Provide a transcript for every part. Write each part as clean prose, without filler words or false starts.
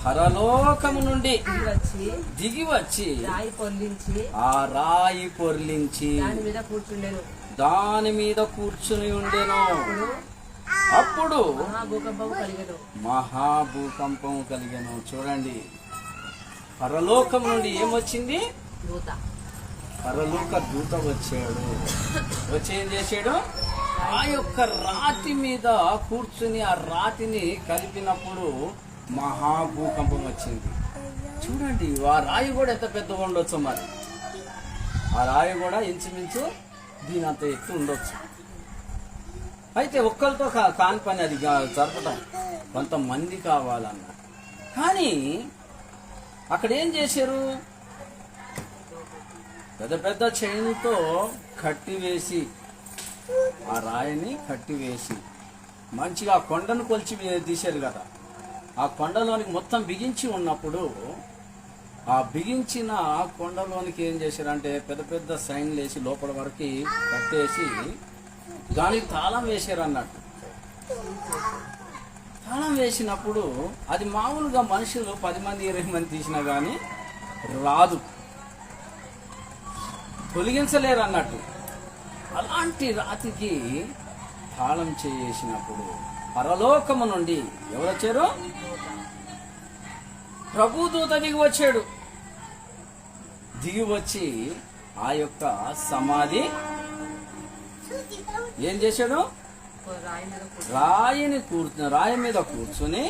పరలోకము నుండి దిగి వచ్చి ఆ రాయి పొర్లించి దాని మీద కూర్చుని ఉండెను. అప్పుడు మహాభూకంపం కలిగెను. చూడండి, పరలోకం నుండి ఏమొచ్చింది? పరలోక దూత వచ్చాడు. వచ్చి ఏం చేశాడు? ఆ యొక్క రాతి మీద కూర్చుని ఆ రాతిని కలిపినప్పుడు మహాభూకంపం వచ్చింది. చూడండి, ఆ రాయి కూడా ఎంత పెద్దగా ఉండొచ్చు. మరి ఆ రాయి కూడా ఇంచుమించు దీని అంత ఎత్తు ఉండొచ్చు. అయితే ఒక్కరితో కాని పని అది జరపడం, కొంతమంది కావాలన్న. కానీ అక్కడ ఏం చేశారు? పెద్ద పెద్ద చైన్తో కట్టివేసి, ఆ రాయిని కట్టివేసి మంచిగా కొండను కొలిచి తీశారు కదా. ఆ కొండలోనికి మొత్తం బిగించి ఉన్నప్పుడు ఆ బిగించిన కొండలోనికి ఏం చేశారంటే పెద్ద పెద్ద సైన్లు వేసి లోపల వరకు కట్టేసి దానికి తాళం వేశారు అన్నట్టు. తాళం వేసినప్పుడు అది మామూలుగా మనుషులు 10 మంది 20 మంది తీసినా కానీ రాదు, తొలగించలేరు అన్నట్టు. అలాంటి రాతికి తాళం చేసినప్పుడు పరలోకము నుండి ఎవరు వచ్చారు? ప్రభుదూత దిగి వచ్చాడు. దిగి వచ్చి ఆ యొక్క సమాధి ఏం చేశాడు? రాయి మీద కూర్చుని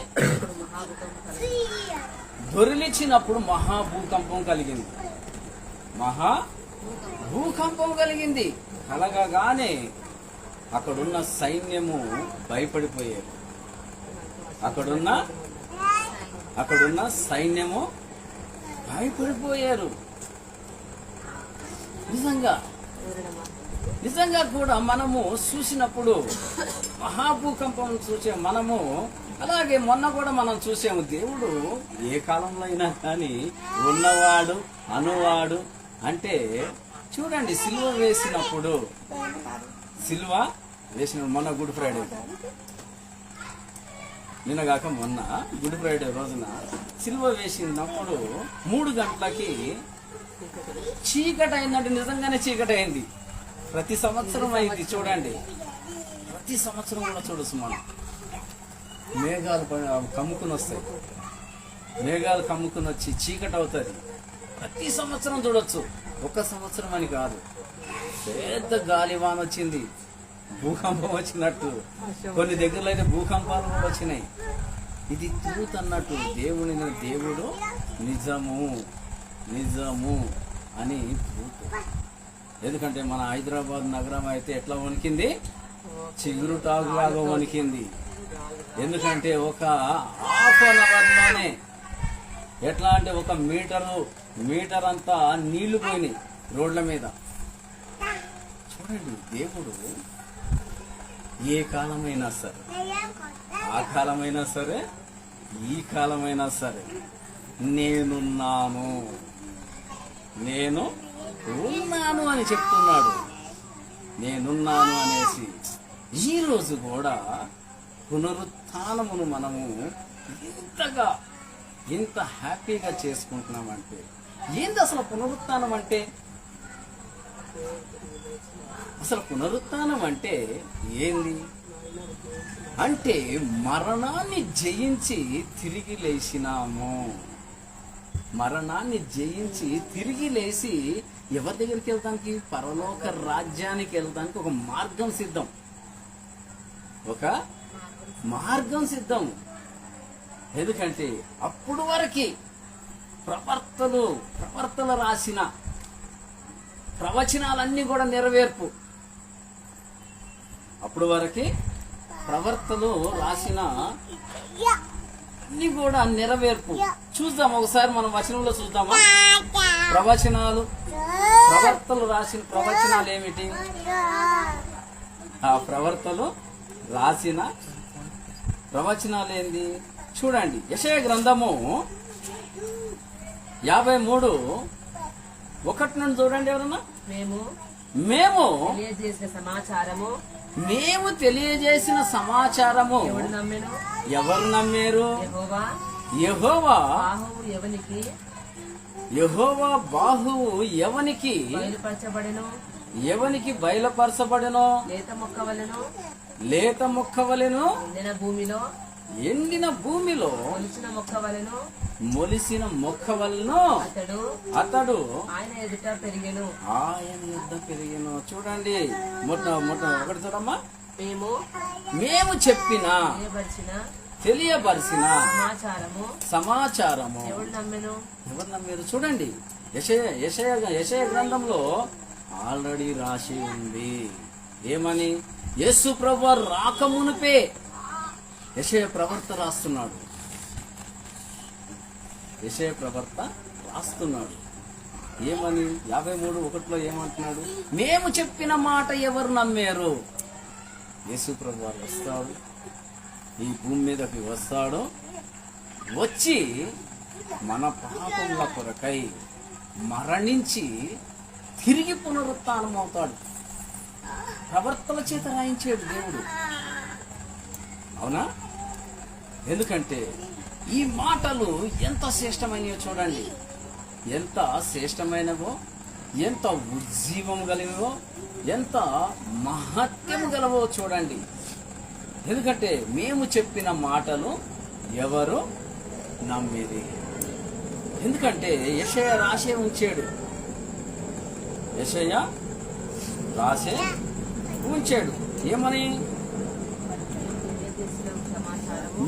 దొరిలిచ్చినప్పుడు మహాభూకంపం కలిగింది. మహాభూకంపం కలిగింది. కలగగానే అక్కడున్న సైన్యము భయపడిపోయారు. అక్కడున్న సైన్యము భయపడిపోయారు. నిజంగా కూడా మనము చూసినప్పుడు మహాభూకంపం చూసే మనము, అలాగే మొన్న కూడా మనం చూసాము. దేవుడు ఏ కాలంలో అయినా కానీ ఉన్నవాడు అనువాడు. అంటే చూడండి, సిలువ వేసిన మొన్న గుడ్ ఫ్రైడే, నిన్నగాక మొన్న గుడ్ ఫ్రైడే రోజున సిలువ వేసినప్పుడు 3 గంటలకి చీకటి అయిందంటే నిజంగానే చీకటి అయింది. ప్రతి సంవత్సరం అయింది. చూడండి, ప్రతి సంవత్సరం కూడా చూడొచ్చు మనం. మేఘాలు కమ్ముకుని వస్తాయి. మేఘాలు కమ్ముకుని వచ్చి చీకటి అవుతుంది. ప్రతి సంవత్సరం చూడొచ్చు. ఒక సంవత్సరం అని కాదు, పెద్ద గాలివాన వచ్చింది, భూకంపం వచ్చినట్టు. కొన్ని దగ్గరలో అయితే భూకంపాలు కూడా వచ్చినాయి. ఇది ట్రూత్ అన్నట్టు. దేవుడు నిజము అని ట్రూత్. ఎందుకంటే మన హైదరాబాద్ నగరం అయితే ఎట్లా వణికింది? చిగురు టాగులాగా వణికింది. ఎందుకంటే ఒక ½ అవర్లోనే ఎట్లా అంటే 1 మీటర్ అంతా నీళ్లు పోయినాయి రోడ్ల మీద. చూడండి, దేవుడు ఏ కాలమైనా సరే, ఆ కాలమైనా సరే, ఈ కాలమైనా సరే, నేనున్నాను అని చెప్తున్నాడు. నేనున్నాను అనేసి ఈ రోజు కూడా పునరుత్థానమును మనము ఇంత హ్యాపీగా చేసుకుంటున్నామంటే ఏంది అసలు పునరుత్థానం అంటే? అసలు పునరుత్థానం అంటే ఏంది? అంటే మరణాన్ని జయించి తిరిగి లేచినాము. మరణాన్ని జయించి తిరిగి లేచి ఎవరి దగ్గరికి వెళ్తానికి? పరలోక రాజ్యానికి వెళ్తానికి ఒక మార్గం సిద్ధం. ఎందుకంటే అప్పుడు వరకు ప్రవర్తలు రాసిన ప్రవచనాలన్నీ కూడా నెరవేర్పు. అప్పుడు వరకు ప్రవర్తలు రాసిన అన్ని కూడా నెరవేర్పు. చూద్దాం ఒకసారి, మనం వచనంలో చూద్దామా? ప్రవర్తలు రాసిన ప్రవచనాలు ఏమిటి? ఆ ప్రవర్తలు రాసిన ప్రవచనాలు ఏంది? చూడండి, యెషయా గ్రంథము 53:1 నుండి చూడండి. ఎవరన్నా? మేము తెలియజేసిన మేము తెలియజేసిన సమాచారము ఎవడు నమ్మెను? ఎవరు నమ్మారు? యెహోవా యెహోవా బాహువు ఎవనికి యెహోవా బాహువు ఎవనికి బయలుపరచబడెను? ఎవనికి బయలుపరచబడెనో లేత మొక్క వలెను లేత మొక్క వలెను ఎండిన భూమిలో ఎండిన భూమిలో మొలిచిన మొక్క వలెను మొలిసిన మొక్క వలెను అతడు ఆయన ఎదుట పెరిగెను. ఆయన యుద్ధ పెరిగెను. చూడండి, మొట్ట ఒకటి చూడమ్మా. మేము చెప్పిన తెలియబరిచిన సమాచారము ఎవరు నమ్మారు? చూడండి, యెషయా గ్రంథంలో ఆల్రెడీ రాసి ఉంది. ఏమని? యేసు ప్రభువు రాకమునుపే యెషయా ప్రవక్త రాస్తున్నాడు. యెషయా ప్రవక్త రాస్తున్నాడు. ఏమని? 53:1 ఏమంటున్నాడు? మేము చెప్పిన మాట ఎవరు నమ్మారు? యేసు ప్రభువు వస్తాడు, ఈ భూమి మీదకి వస్తాడు, వచ్చి మన పాపముల కొరకై మరణించి తిరిగి పునరుత్థానం అవుతాడు. ప్రవర్తన చేత రాయించాడు దేవుడు. అవునా? ఎందుకంటే ఈ మాటలు ఎంత శ్రేష్టమైనవో చూడండి, ఎంత శ్రేష్టమైనవో, ఎంత ఉజ్జీవం కలిగినవో, ఎంత మహత్యం గలవో చూడండి. ఎందుకంటే మేము చెప్పిన మాటలు ఎవరు నమ్మేది? ఎందుకంటే యెషయా రాసే ఉంచాడు. యెషయా రాసే ఉంచాడు. ఏమని?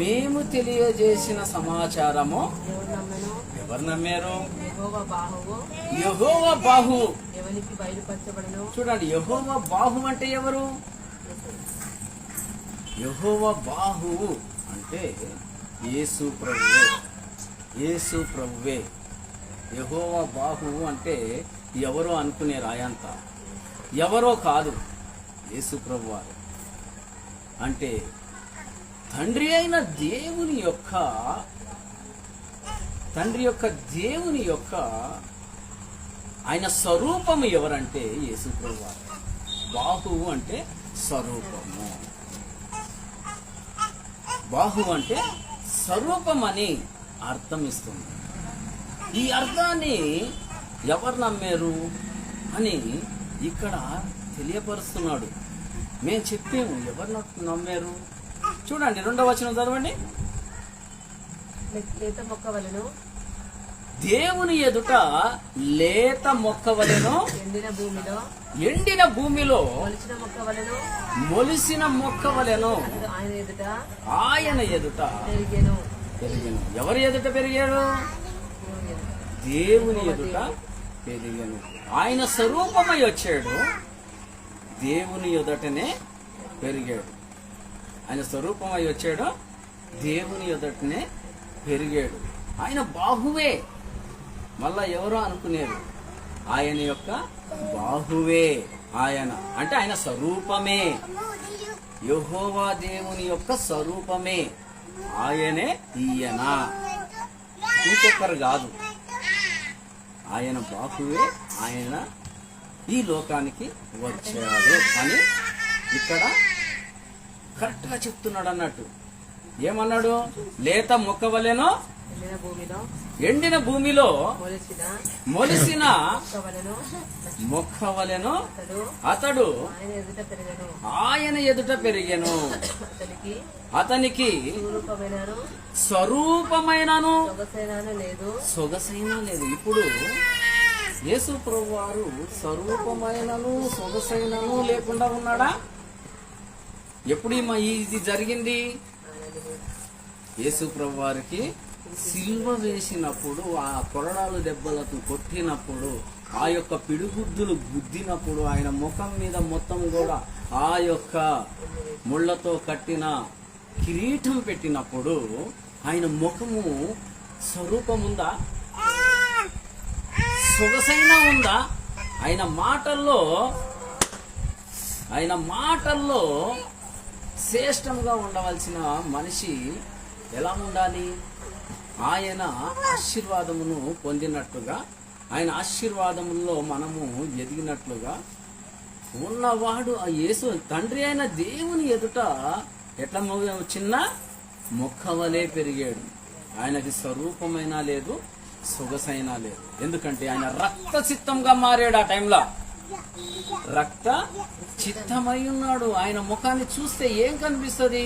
మేము తెలియజేసిన సమాచారము ఎవరు నమ్మారు? యెహోవా బాహు. చూడండి, యెహోవా బాహు అంటే ఎవరు? యెహోవా బాహు అంటే యేసు ప్రభువే. యేసు ప్రభువే. యెహోవా బాహు అంటే ఎవరో అనుకునే రాయంత, ఎవరో కాదు, యేసు ప్రభువారు. అంటే తండ్రి అయిన దేవుని యొక్క ఆయన స్వరూపము ఎవరంటే యేసు ప్రభువారు. బాహువు అంటే స్వరూపము. బాహు అంటే స్వరూపం అని అర్థం ఇస్తుంది. ఈ అర్థాన్ని ఎవరు నమ్మారు అని ఇక్కడ తెలియపరుస్తున్నాడు. మేము చెప్పాము, ఎవరు నమ్మారు? చూడండి, 2వ వచనం చదవండి. లేత మొక్క వలెను దేవుని ఎదుట లేత మొక్క వలెను ఎండిన భూమిలో మొలిసిన మొక్క వలెను ఆయన ఎదుట పెరిగెను. ఎవరి ఎదుట పెరిగాడు? దేవుని ఎదుట పెరిగెను. ఆయన స్వరూపమై వచ్చాడు, దేవుని ఎదుటనే పెరిగాడు. ఆయన స్వరూపమై వచ్చాడు, దేవుని ఎదుటనే పెరిగాడు. ఆయన బాహువే. మళ్ళా ఎవరో అనుకునేది, ఆయన యొక్క బాహువే. ఆయన అంటే ఆయన స్వరూపమే, యెహోవా దేవుని యొక్క స్వరూపమే. ఆయనే ఈయన, ఇంకొకరు కాదు. ఆయన బాహువే, ఆయన ఈ లోకానికి వచ్చాడు అని ఇక్కడ కరెక్ట్ గా చెప్తున్నాడు అన్నట్టు. ఏమన్నాడు? లేత మొక్క వలెను ఎండిన భూమిలో మొలిసిన మొక్క వలెను అతడు ఆయన ఎదుట పెరిగెను. అతనికి స్వరూపమైనను సొగసైనా లేదు. ఇప్పుడు యేసు ప్రభువారు స్వరూపమైనను సొగసైనను లేకుండా ఉన్నాడా? ఎప్పుడు ఇది జరిగింది? యేసు ప్రభువారికి సిల్వ వేసినప్పుడు, ఆ కొరడాలు దెబ్బలకు కొట్టినప్పుడు, ఆ యొక్క పిడిగుద్దులు గుద్దినప్పుడు, ఆయన ముఖం మీద మొత్తం కూడా ఆ యొక్క ముళ్లతో కట్టిన కిరీటం పెట్టినప్పుడు ఆయన ముఖము స్వరూపముందా? సొగసైనా ఉందా? ఆయన మాటల్లో శ్రేష్టంగా ఉండవలసిన మనిషి ఎలా ఉండాలి? ఆయన ఆశీర్వాదమును పొందినట్లుగా, ఆయన ఆశీర్వాదములో మనము ఎదిగినట్లుగా ఉన్నవాడు ఆ యేసు తండ్రి అయిన దేవుని ఎదుట ఎట్లా చిన్న మొక్కవలే పెరిగాడు. ఆయనకి స్వరూపమైన లేదు, సొగసైనా లేదు. ఎందుకంటే ఆయన రక్త చిత్తంగా మారాడు. ఆ టైంలో రక్త చిత్తమై ఉన్నాడు. ఆయన ముఖాన్ని చూస్తే ఏం కనిపిస్తుంది?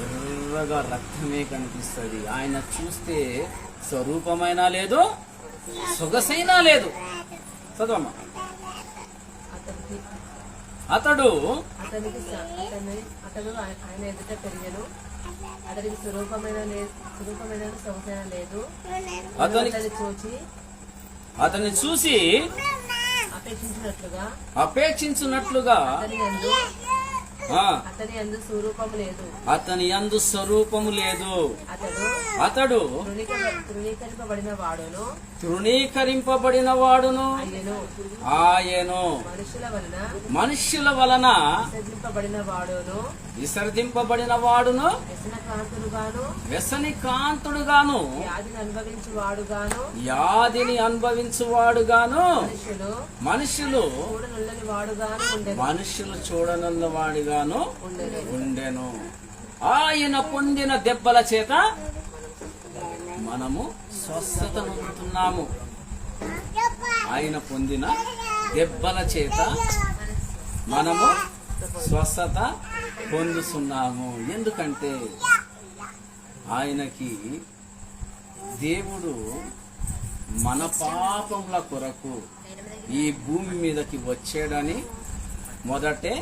ఎర్రగా రక్తమే కనిపిస్తుంది. ఆయన చూస్తే స్వరూపమైనా లేదు, సొగసైనా లేదు. చదవమ్మా. అతడు ఆయన ఎదుట పెరిగెను, అతనికి స్వరూపమైన సొగసైన లేదు. అతన్ని చూసి అపేక్షించినట్లుగా అతని యందు స్వరూపము లేదు. అతడు తృణీకరింపబడిన వాడును ఆయను మనుష్యుల వలన విసర్జింపబడిన వాడును వ్యసనికాంతుడుగాను వ్యాధిని అనుభవించువాడుగాను మనుషులు చూడనున్న వాడిగాను ఉండెను. ఆయన పొందిన దెబ్బల చేత మనము స్వస్థత పొందుతున్నాము. ఆయన పొందిన దెబ్బల చేత మనము స్వస్థత పొందుతున్నాము. ఎందుకంటే ఆయనకి దేవుడు మన పాపముల కొరకు ఈ భూమి మీదకి వచ్చాడని మొదటే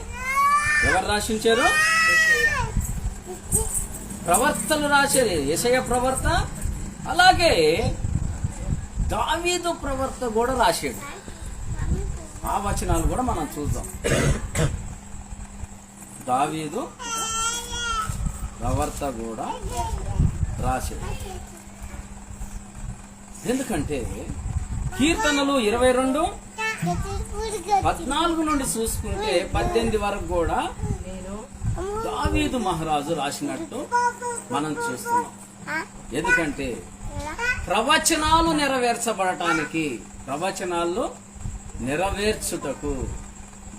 ఎవరు రాసించారు? ప్రవర్తలు రాశారు. యెషయా ప్రవర్త, అలాగే దావీదు ప్రవర్త కూడా రాశాడు. ఆ వచనాలు కూడా మనం చూద్దాం. దావీదు ప్రవర్త కూడా రాశాడు. ఎందుకంటే కీర్తనలు 22:14 నుండి చూసుకుంటే 18 వరకు కూడా దావీదు మహారాజు రాసినట్టు మనం చూస్తున్నాం. ఎందుకంటే ప్రవచనాలు నెరవేర్చుటకు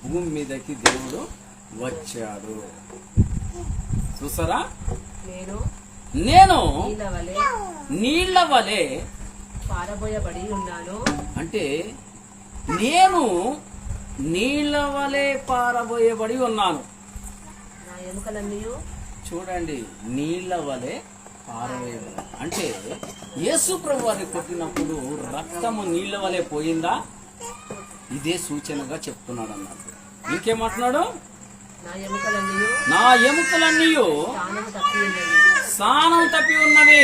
భూమి మీదకి దేవుడు వచ్చాడు. చూసారా? నేను నీళ్ల వలె పారబోయబడి ఉన్నాను. అంటే నేను నీళ్ల వలె పారబోయబడి ఉన్నాను. నా ఎముకలన్నీ చూడండి, నీళ్ల వలె పారబోయబడి అంటే యేసు ప్రభు వారిని కొట్టినప్పుడు రక్తము నీళ్ల వలె పోయిందా? ఇదే సూచనగా చెప్తున్నాడు అన్నాడు. ఇంకేమంటున్నాడు? నా ఎముకలన్నీ స్థానం తప్పి ఉన్నవి.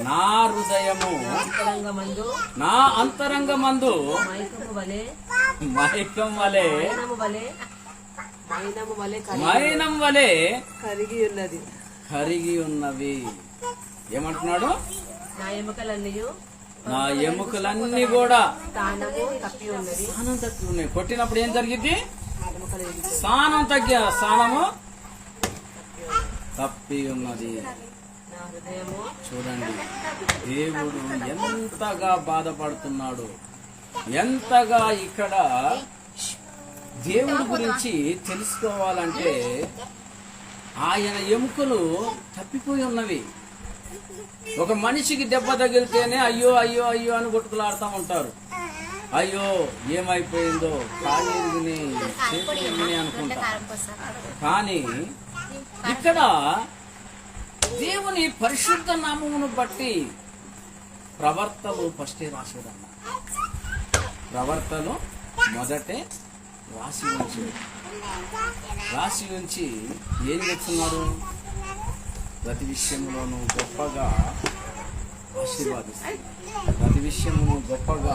నా హృదయము నా అంతరంగమందు మైకం వలె మైనం వలె కరిగి ఉన్నవి. ఏమంటున్నాడు? నా ఎముకలన్నీ కూడా స్థానం తప్పి ఉన్నాయి. కొట్టినప్పుడు ఏం జరిగింది? స్థానము తప్పి ఉన్నది. చూడండి, దేవుడు ఎంతగా బాధపడుతున్నాడు, ఎంతగా ఇక్కడ దేవుడి గురించి తెలుసుకోవాలంటే ఆయన ఎముకలు తప్పిపోయి ఉన్నవి. ఒక మనిషికి దెబ్బ తగిలితేనే అయ్యో అయ్యో అయ్యో అని కొట్టుకులాడుతూ ఉంటారు. అయ్యో ఏమైపోయిందో, కాళ్ళు ఇరిగినాయి, చేతులు ఇరిగినాయి అనుకుంటా. కానీ ఇక్కడ దేవుని పరిశుద్ధ నామమును బట్టి ప్రవర్తలు ఫస్టే రాసేదన్న. ప్రవర్తలు మొదటే రాసి ఉంచి ఏం చేస్తున్నారు? ప్రతి విషయంలోనూ గొప్పగా ఆశీర్వాదిస్తున్నాడు, ప్రతి విషయమును గొప్పగా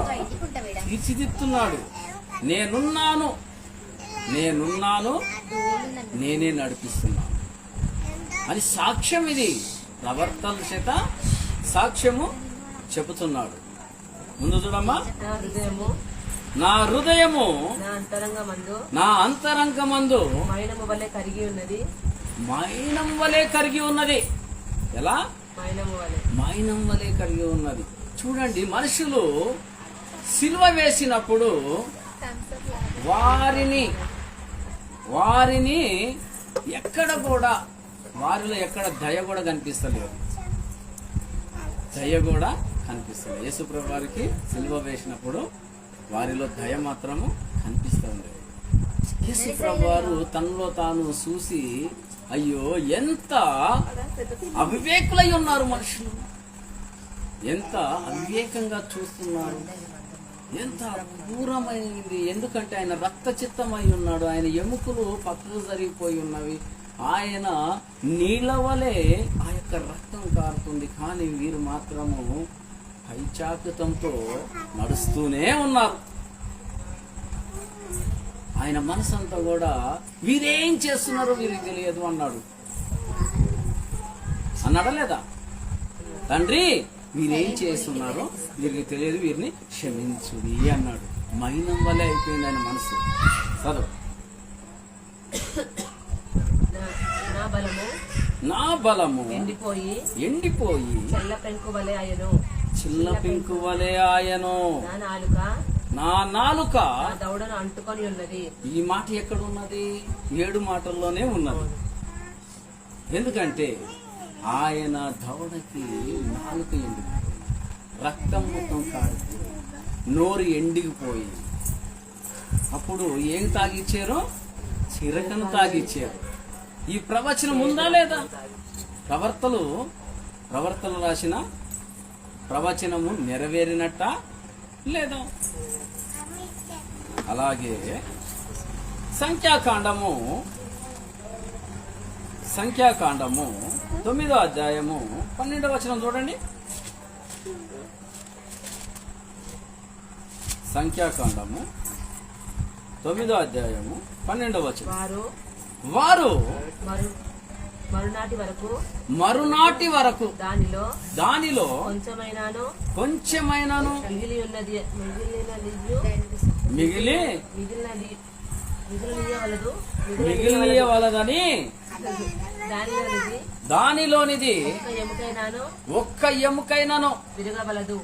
తీర్చిదిద్దుతున్నాడు. నేనున్నాను నేనే నడిపిస్తున్నాను అని సాక్ష్యం. ఇది ప్రవర్తన చేత సాక్ష్యము చెబుతున్నాడు. ముందు చూడమ్మా. నా హృదయము నా అంతరంగమందు మైనం వలె కరిగి ఉన్నది. ఎలా? మైనం వలె కరిగి ఉన్నది. చూడండి, మనుషులు సిలువ వేసినప్పుడు వారిని ఎక్కడ కూడా, వారిలో ఎక్కడ దయ కూడా కనిపిస్తలేదు. దయ కూడా కనిపిస్తుంది. యేసుప్రభు వారికి సిలువ వేసినప్పుడు వారిలో దయ మాత్రము కనిపిస్తుంది. యేసుప్రభు వారు తనలో తాను చూసి, అయ్యో ఎంత అవివేకులై ఉన్నారు మనుషులు, ఎంత అవివేకంగా చూస్తున్నారు, ఎంత క్రూరమైనది. ఎందుకంటే ఆయన రక్త చిత్తమై ఉన్నాడు, ఆయన ఎముకలు పక్కకు జరిగిపోయి ఉన్నవి, ఆయన నీళ్ళ వలె ఆ యొక్క రక్తం కారుతుంది. కానీ వీరు మాత్రము పైచాకుతంతో నడుస్తూనే ఉన్నారు. ఆయన మనసంతా కూడా వీరేం చేస్తున్నారో వీరికి తెలియదు అన్నాడా లేదా? తండ్రి వీరేం చేస్తున్నారో వీరికి తెలియదు, వీరిని క్షమించుడి అన్నాడు. మైనం వల్లే అయిపోయింది ఆయన మనసు. చదువు. నా బలము ఎండిపోయి చిల్ల పెంకు వలె ఆయను, నా నాలుక దవడను అంటుకొని ఉన్నది. ఈ మాట ఎక్కడ ఉన్నది? 7 మాటల్లోనే ఉన్నది. ఎందుకంటే ఆయన దవడకి నాలుక ఎండిపోయి, రక్తం మొత్తం కారిపోయి, నోరు ఎండిపోయి, అప్పుడు ఏం తాగిచ్చారు? చిరకను తాగిచ్చారు. ఈ ప్రవచనం ఉందా లేదా? ప్రవర్తలు రాసిన ప్రవచనము నెరవేరినట్ట లేదా? అలాగే సంఖ్యాకాండము 9వ అధ్యాయము 12వ వచనం చూడండి. సంఖ్యాకాండము 9వ అధ్యాయము 12వ వచనం. వారు మరునాటి వరకు దానిలో కొంచెమైనాను మిగిలినవలదని దానిలోనిది ఒక్క ఎముకైనాను ఇరగవలదు.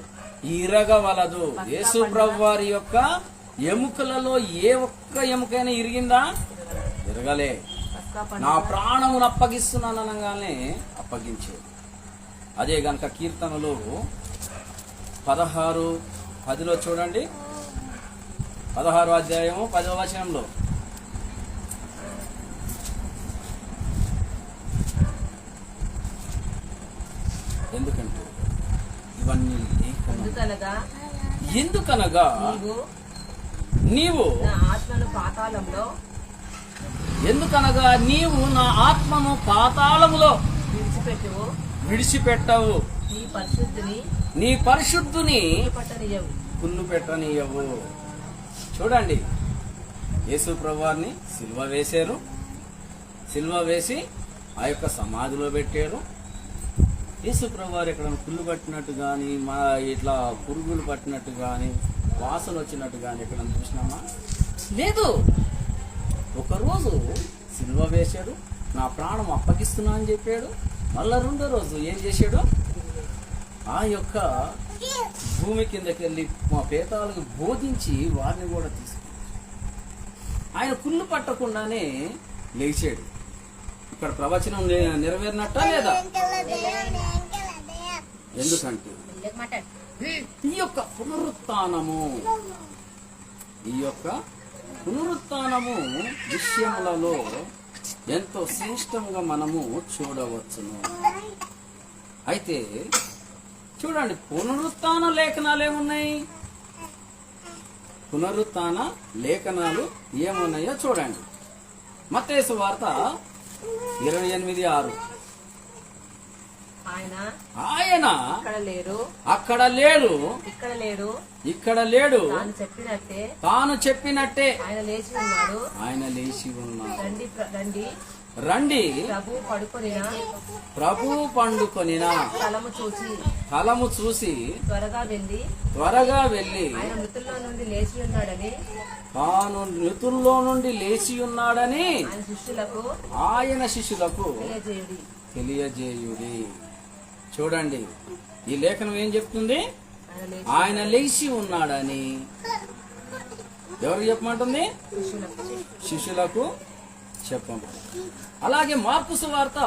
యేసు ప్రభువు వారి యొక్క ఎముకలలో ఏ ఒక్క ఎముకైనా ఇరిగిందా? ఇరగలే. నా ప్రాణమును అప్పగిస్తున్నాను అనగానే అప్పగించేది. అదే గనక కీర్తనలు 16:10 చూడండి. 16వ అధ్యాయము 10వ వచనంలో, ఎందుకంటే ఇవన్నీ ఎందుకనగా నీవు నా ఆత్మను పాతాళములో విడిచిపెట్టవు, నీ పరిశుద్ధుని కుళ్ళు పెట్టనీయవు. చూడండి, యేసు ప్రభువారిని సిలువ వేశారు. సిలువ వేసి ఆ యొక్క సమాధిలో పెట్టారు. యేసు ప్రభువారు ఎక్కడ కుళ్ళు పట్టినట్టు కానీ, ఇట్లా పురుగులు పట్టినట్టు కానీ, వాసన వచ్చినట్టు కానీ ఎక్కడ చూసినామా? లేదు. ఒకరోజు సిలువ వేశాడు, నా ప్రాణం అప్పగిస్తున్నా అని చెప్పాడు. మళ్ళా 2వ రోజు ఏం చేశాడు? ఆ యొక్క భూమి కిందకి వెళ్ళి మా పేతాలకు బోధించి వారిని కూడా తీసుకున్నాడు. ఆయన కుళ్ళు పట్టకుండానే లేచాడు. ఇక్కడ ప్రవచనం నెరవేరినట్టా లేదా? ఎందుకంటే ఈ యొక్క పునరుత్థానము విషయములలో ఎంతో శ్రేష్టంగా మనము చూడవచ్చును. అయితే చూడండి, పునరుత్థాన లేఖనాలు ఏమున్నాయి? పునరుత్థాన లేఖనాలు ఏమున్నాయో చూడండి. మత్తయి సువార్త 28:6. ఆయన అక్కడ లేడు, ఇక్కడ లేడు, తాను చెప్పినట్టే ఆయన లేచి ఉన్నాడు. రండి, ప్రభు పండుకొనిన స్థలము చూసి త్వరగా వెళ్ళి తాను మృతుల్లో నుండి లేచి ఉన్నాడని ఆయన శిష్యులకు తెలియజేయుడి. చూడండి, ఈ లేఖనం ఏం చెప్తుంది? ఆయన లేచి ఉన్నాడని ఎవరికి చెప్పమంటుంది? శిష్యులకు చెప్పమని. అలాగే మార్కు సువార్త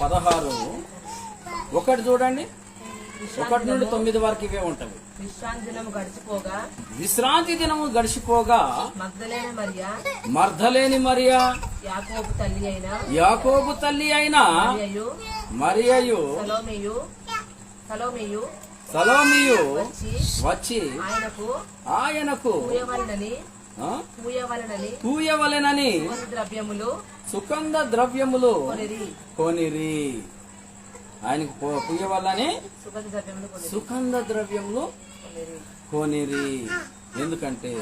16:1 చూడండి. 1 నుండి 9 వరకు ఇవే ఉంటవి. విశ్రాంతి దినము గడిచిపోగా మగ్దలేని మరియా యాకోబు తల్లి అయిన మరియయు సలోమియు వచ్చి ఆయనకు పూయవలెనని సుగంధ ద్రవ్యములు కొనిరి. ఆయనకు పూయవలని సుగంధ ద్రవ్యములు కొనిరి. ఎందుకంటే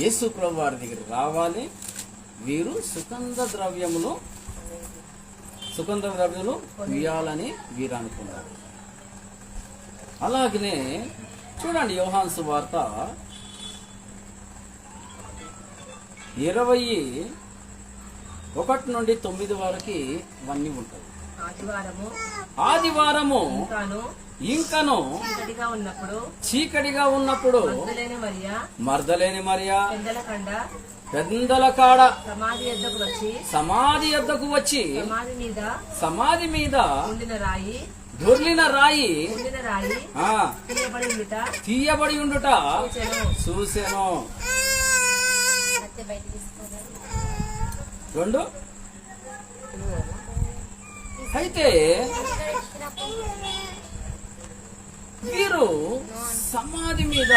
యేసు ప్రభు వారి దగ్గర రావాలి, వీరు సుగంధ ద్రవ్యములు పూయాలని వీరు అనుకున్నారు. అలాగనే చూడండి, యోహాను సువార్త 21 నుండి 9 వరకు ఇవన్నీ ఉంటాయి. ఆదివారము ఇంకను చీకటిగా ఉన్నప్పుడు మర్దలేని మరియా పెందల కాడ సమాధి యొద్దకు వచ్చి సమాధి మీద దొర్లిన రాయి తీయబడి ఉండుట చూసెను. 2 అయితే వీరు సమాధి మీద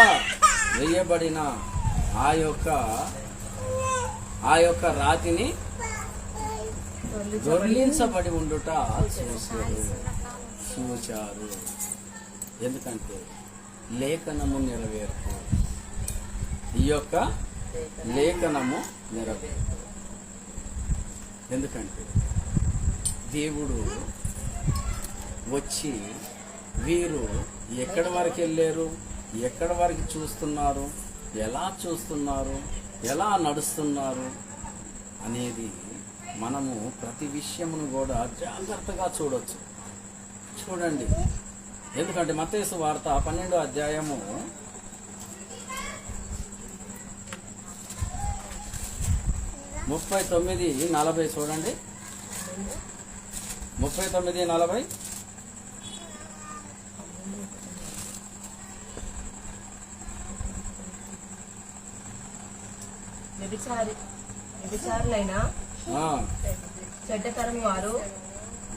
వేయబడిన ఆ యొక్క రాతిని దొర్లించబడి ఉండుట చూచారు. ఎందుకంటే లేఖనము నెరవేర్పు, ఈ యొక్క లేఖనము నెరవేర్పు. ఎందుకంటే దేవుడు వచ్చి వీరు ఎక్కడి వరకు వెళ్ళారు, ఎక్కడి వరకు చూస్తున్నారు, ఎలా చూస్తున్నారు, ఎలా నడుస్తున్నారు అనేది మనము ప్రతి విషయమును కూడా జాగ్రత్తగా చూడొచ్చు. చూడండి, ఎందుకంటే మత్తయి సువార్త 12వ అధ్యాయము 39:40 చూడండి. 39:40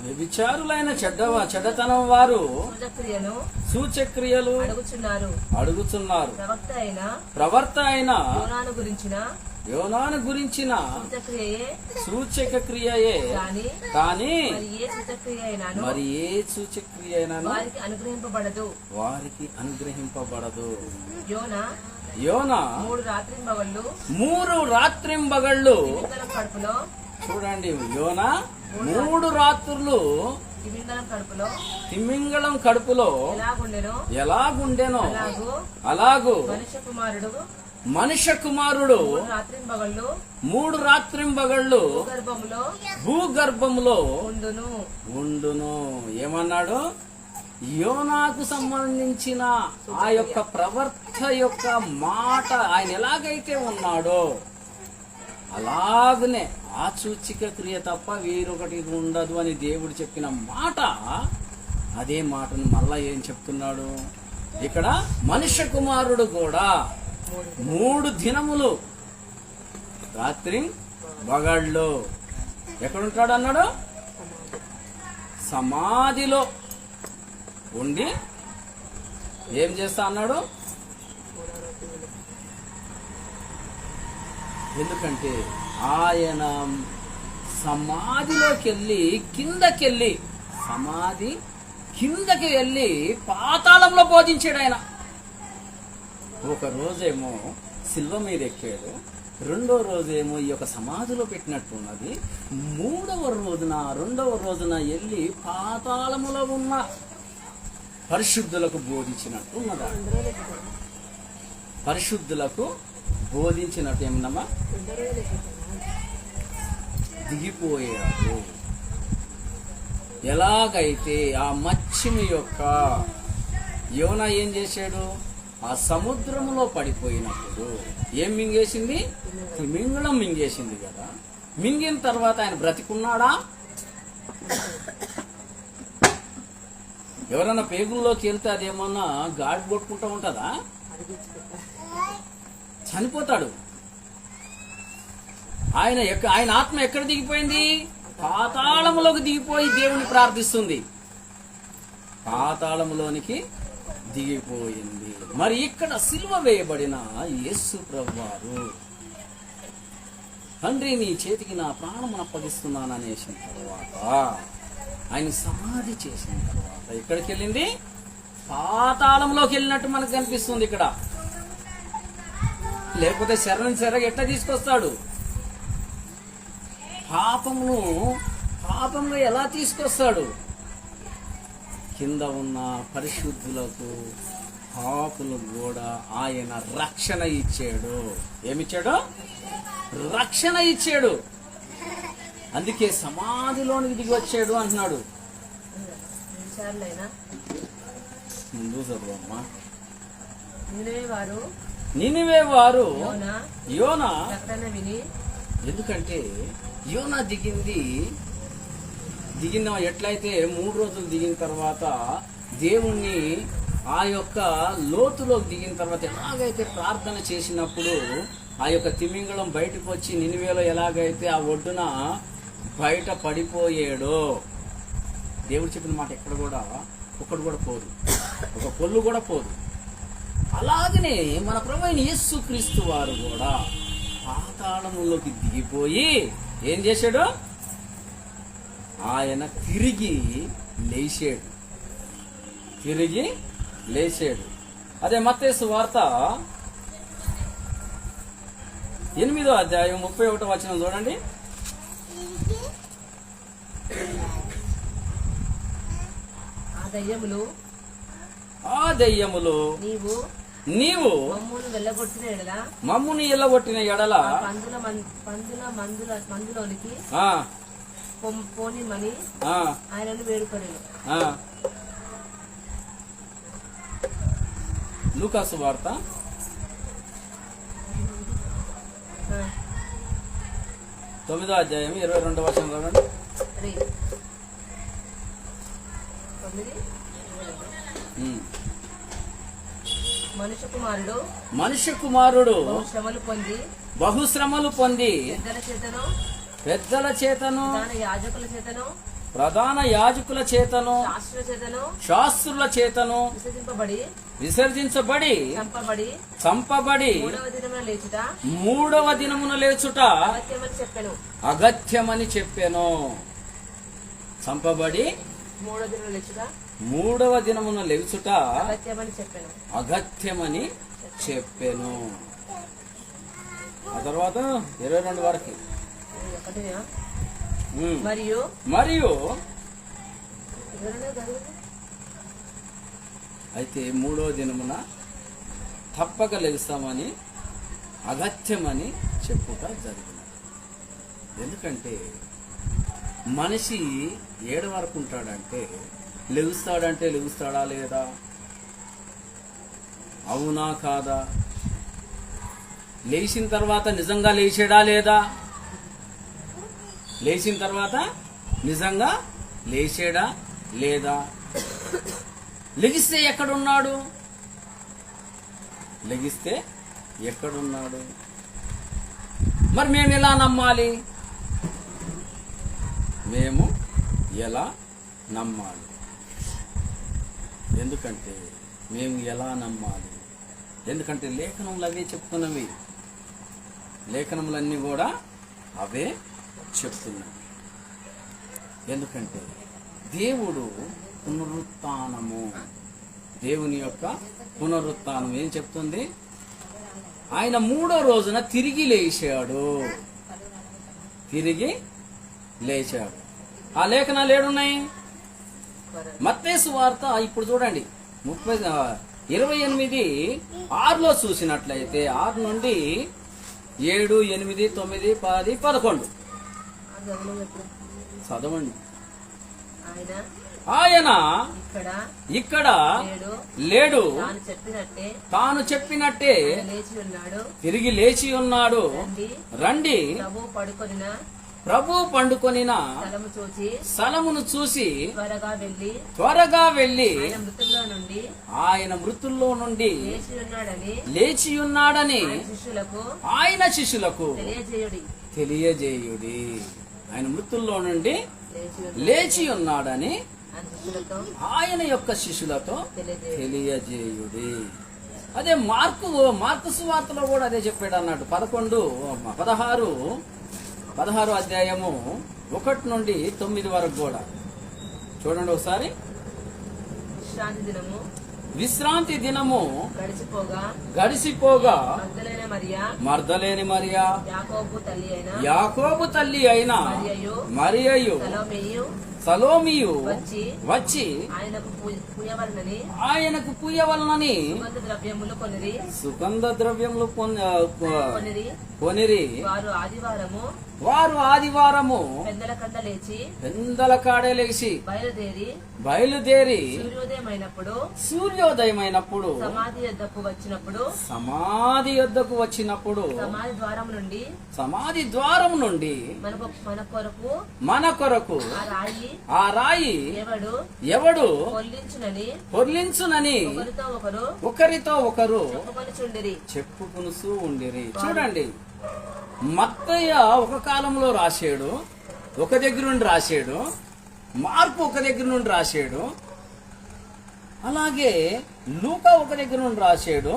వ్యభిచారులైన చెడ్డతనం వారు సూచక్రియలు అడుగుచున్నారు. ప్రవర్త అయిన యోనాను గురించిన సూచక క్రియయే కానీ మరి ఏ సూచక్రియ అయినాను వారికి అనుగ్రహింపబడదు. యోనా 3 రాత్రింబగళ్ళు చూడండి, యోనా 3 రాత్రులు తిమింగళం కడుపులో ఎలాగుండెనో అలాగూ మనుష్య కుమారుడు 3 రాత్రింబగళ్ళు భూగర్భములో ఉండును. ఏమన్నాడు? యోనాకు సంబంధించిన ఆ యొక్క ప్రవర్త యొక్క మాట ఆయన ఎలాగైతే ఉన్నాడో అలాగనే ఆ సూచిక క్రియ తప్ప వేరొకటి ఉండదు అని దేవుడు చెప్పిన మాట, అదే మాటను మళ్ళా ఏం చెప్తున్నాడు ఇక్కడ? మనుష్య కుమారుడు కూడా 3 దినములు రాత్రి బగళ్ళు ఎక్కడుంటాడు అన్నాడు? సమాధిలో ఉండి ఏం చేస్తా అన్నాడు? ఎందుకంటే ఆయన సమాధిలోకి వెళ్ళి సమాధి కిందకి వెళ్ళి పాతాళంలో బోధించాడు ఆయన. ఒక రోజేమో శిల్వ మీద ఎక్కాడు, 2వ రోజేమో ఈ యొక్క సమాధిలో పెట్టినట్టున్నది, 3వ రోజున వెళ్ళి పాతాళములో ఉన్న పరిశుద్ధులకు బోధించినట్టు ఉన్నదా? పరిశుద్ధులకు బోధించినట్టు ఏమన్నా దిగిపోయాడు. ఎలాగైతే ఆ మత్స్యుని యొక్క యోనా ఏం చేశాడు? ఆ సముద్రంలో పడిపోయినప్పుడు ఏం మింగేసింది? తిమింగళం మింగేసింది కదా. మింగిన తర్వాత ఆయన బ్రతికున్నాడా? ఎవరన్నా పేగుల్లోకి వెళ్తే అదేమన్నా గాడి కొట్టుకుంటూ ఉంటుందా? చనిపోతాడు. ఆయన ఆత్మ ఎక్కడ దిగిపోయింది? పాతాళములోకి దిగిపోయి దేవుని ప్రార్థిస్తుంది. పాతాళములోనికి దిగిపోయింది. మరి ఇక్కడ సిలువ వేయబడిన యేసు ప్రభువారు తండ్రి నీ చేతికి నా ప్రాణమును అప్పగిస్తున్నాను అనేసిన తర్వాత ఆయన సమాధి చేసిన తర్వాత ఎక్కడికి వెళ్ళింది? పాతాళంలోకి వెళ్ళినట్టు మనకు కనిపిస్తుంది ఇక్కడ. లేకపోతే శరణం చెరగ ఎట్లా తీసుకొస్తాడు? పాపంలో ఎలా తీసుకొస్తాడు? కింద ఉన్న పరిశుద్ధులకు పాపులకు కూడా ఆయన రక్షణ ఇచ్చాడు. ఏమిచ్చాడు? రక్షణ ఇచ్చాడు. అందుకే సమాధిలోనికి దిగి వచ్చాడు అంటున్నాడు. ముందు చదువమ్మా. నినివే వారు యోనా, ఎందుకంటే యోనా దిగిన ఎట్లయితే 3 రోజులు దిగిన తర్వాత దేవుణ్ణి ఆ యొక్క లోతులోకి దిగిన తర్వాత ఎలాగైతే ప్రార్థన చేసినప్పుడు ఆ యొక్క తిమింగళం బయటకు వచ్చి నినివేలో ఎలాగైతే ఆ ఒడ్డున బయట పడిపోయాడో, దేవుడు చెప్పిన మాట ఎక్కడ కూడా ఒక్కడు కూడా పోదు, ఒక పొల్లు కూడా పోదు. అలాగనే మన ప్రభువైన యేసుక్రీస్తు వారు కూడా పాతాళములోకి దిగిపోయి ఏం చేశాడు? ఆయన తిరిగి లేచాడు. అదే మత్తయి సువార్త 8వ అధ్యాయం 31వ వచనం చూడండి. ఆ దయ్యములు నీవు మమ్ముని ఎల్లగొట్టిన ఎడల మందులోనికి పోనిమని ఆయనను వేడుకొనెను. లూకాసు వార్త 9వ అధ్యాయం 22వ వచనం చూడండి. మనుష్య కుమారుడు బహుశ్రమలు పొంది పెద్దల చేతను ప్రధాన యాజకుల చేతను శాస్త్రుల చేతను విసర్జించబడి చంపబడి 3వ దినమున లేచుట అగత్యమని చెప్పెను. చంపబడి 3వ దినమున లేచుట అగత్యమని చెప్పెను. ఆ తర్వాత 22 వరకు మరియు అయితే 3వ దినమున తప్పక లెగుస్తామని అగత్యమని చెప్పుట జరిగినది. ఎందుకంటే మనిషి ఏడు వరకు ఉంటాడంటే లెగుస్తాడా లేదా? అవునా కాదా? లేచిన తర్వాత నిజంగా లేచాడా లేదా? లేచిన తర్వాత నిజంగా లేచాడా లేదా? లెగిస్తే ఎక్కడున్నాడు? మరి మేము ఎలా నమ్మాలి? ఎందుకంటే మేము ఎలా నమ్మాలి? ఎందుకంటే లేఖనములు అవే చెప్తున్నవి. లేఖనములన్నీ కూడా అవే చెప్తున్నవి. ఎందుకంటే దేవుడు పునరుత్థానము, దేవుని యొక్క పునరుత్థానం ఏం చెప్తుంది? ఆయన 3వ రోజున తిరిగి లేచాడు. ఆ లేఖనాలు ఏడున్నాయి? మత్తయి సువార్త ఇప్పుడు చూడండి 28:6 చూసినట్లయితే 6 నుండి 7, 8, 9, 10, 11 చదవండి. ఆయన ఇక్కడ ఇక్కడ లేడు. లేడు, తాను చెప్పినట్టే తాను చెప్పినట్టే లేచి ఉన్నాడు. తిరిగి లేచి ఉన్నాడు. రండి, ప్రభు పండుకొనిన స్థలమును చూసి త్వరగా వెళ్ళి ఆయన మృతుల్లో నుండి లేచి ఉన్నాడని ఆయన శిష్యులకు తెలియజేయుడి. ఆయన మృతుల్లో నుండి లేచి ఉన్నాడని ఆయన యొక్క శిష్యులతో తెలియజేయుడి. అదే మార్కు సువార్తలో కూడా అదే చెప్పాడు అన్నాడు. 16 అధ్యాయము 1 నుండి 9 వరకు కూడా చూడండి ఒకసారి. విశ్రాంతి దినము గడిచిపోగా మర్దలేని మరియా, యాకోబు తల్లి అయిన మరియయు, సలోమియు వచ్చి ఆయనకు పూయవలనని సుగంధ ద్రవ్యములు కొనిరి. వారు ఆదివారము పెందల కాడే లేచి బయలుదేరి సూర్యోదయమైనప్పుడు సమాధి యొద్దకు వచ్చినప్పుడు సమాధి ద్వారం నుండి మన కొరకు ఆ రాయి ఎవడు పొర్లించునని ఒకరితో ఒకరు చెప్పుకొనుచూ ఉండిరి. చూడండి, మత్తయ్య ఒక కాలంలో రాశాడు, ఒక దగ్గర నుండి రాశాడు. మార్పు ఒక దగ్గర నుండి రాశాడు. అలాగే లూకా ఒక దగ్గర నుండి రాశాడు.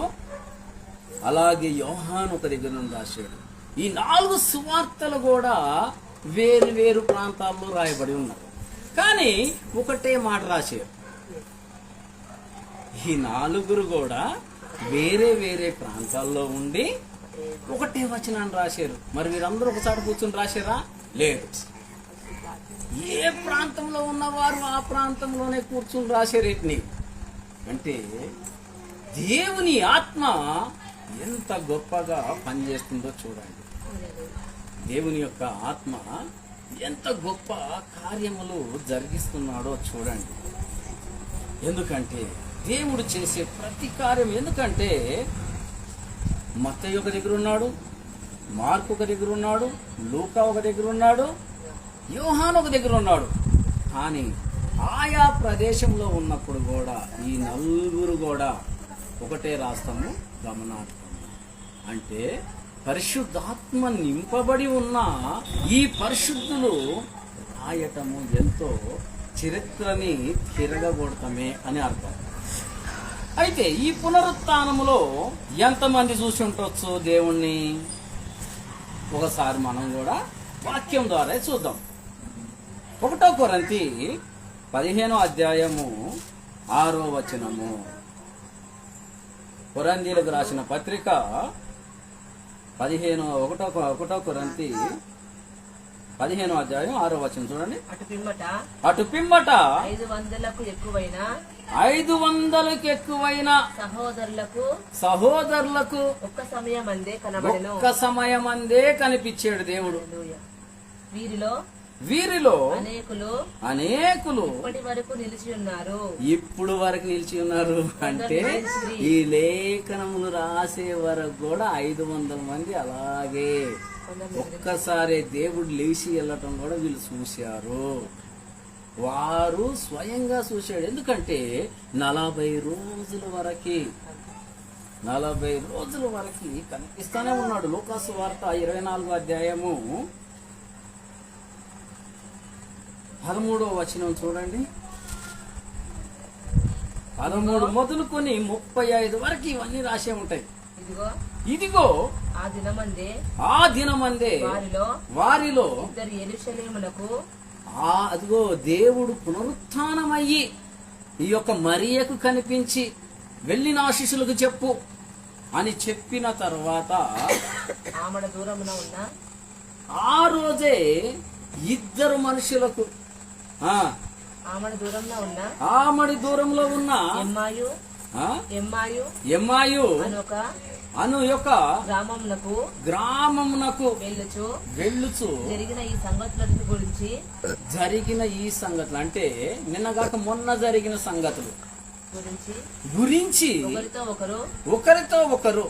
అలాగే యోహాను ఒక దగ్గర నుండి రాశాడు. ఈ 4 సువార్తలు కూడా వేరు వేరు ప్రాంతాల్లో రాయబడి ఉన్నారు. కానీ ఒకటే మాట రాశారు. ఈ 4 కూడా వేరే వేరే ప్రాంతాల్లో ఉండి ఒకటే వచనాన్ని రాశారు. మరి వీరందరూ ఒకసారి కూర్చొని రాశారా? లేదు. ఏ ప్రాంతంలో ఉన్నవారు ఆ ప్రాంతంలోనే కూర్చుని రాశారు. వీటిని అంటే దేవుని ఆత్మ ఎంత గొప్పగా పనిచేస్తుందో చూడండి. దేవుని యొక్క ఆత్మ ఎంత గొప్ప కార్యములు జరిగిస్తున్నాడో చూడండి. ఎందుకంటే దేవుడు చేసే ప్రతి కార్యం, ఎందుకంటే మత్తయి ఒక దగ్గర ఉన్నాడు, మార్కు ఒక దగ్గర ఉన్నాడు, లూకా ఒక దగ్గర ఉన్నాడు, యోహాను ఒక దగ్గర ఉన్నాడు. కానీ ఆయా ప్రదేశంలో ఉన్నప్పుడు కూడా ఈ 4 కూడా ఒకటే రాస్తాము. గమనార్థం అంటే పరిశుద్ధాత్మ నింపబడి ఉన్న ఈ పరిశుద్ధులు రాయటము ఎంతో చరిత్రని తిరగగొడటమే అని అర్థం. అయితే ఈ పునరుత్థానములో ఎంతమంది చూసి ఉండొచ్చు దేవుణ్ణి? ఒకసారి మనం కూడా వాక్యం ద్వారా చూద్దాం. 1 కొరింథీ 15 అధ్యాయము 6వ వచనము. కొరింథీయులకు రాసిన పత్రిక 1 కొరింథీ 15 అధ్యాయం 6వ వచనం చూడండి. అటు పిమ్మట 500కు ఎక్కువైన సహోదరులకు ఒక్క సమయమందే కనిపించాడు దేవుడు. వీరిలో అనేకులు ఇప్పుడు వరకు నిలిచి ఉన్నారు. అంటే ఈ లేఖనములు రాసే వరకు కూడా 500 మంది అలాగే ఒక్కసారి దేవుడు లేచి వెళ్ళటం కూడా వీళ్ళు చూశారు. వారు స్వయంగా చూశాడు. ఎందుకంటే 40 రోజుల వరకు కనిపిస్తానే ఉన్నాడు. లూకాసు వార్త 24వ అధ్యాయము 13వ వచనం చూడండి. 13 మొదలుకొని 35 వరకు ఇవన్నీ రాసే ఉంటాయి. ఇదిగో ఆ దినమందే వారిలో అదిగో దేవుడు పునరుత్థానమయ్యి ఈ యొక్క మరియకు కనిపించి వెళ్ళి నా శిష్యులకు చెప్పు అని చెప్పిన తర్వాత ఆ రోజే 2 మనుషులకు ఆమడి దూరంలో ఉన్న ఎమ్మాయు అను యొక్క గ్రామమునకు వెళ్ళుచు జరిగిన ఈ సంగతులు అంటే నిన్నగాక మొన్న జరిగిన సంగతులు గురించి ఒకరితో ఒకరు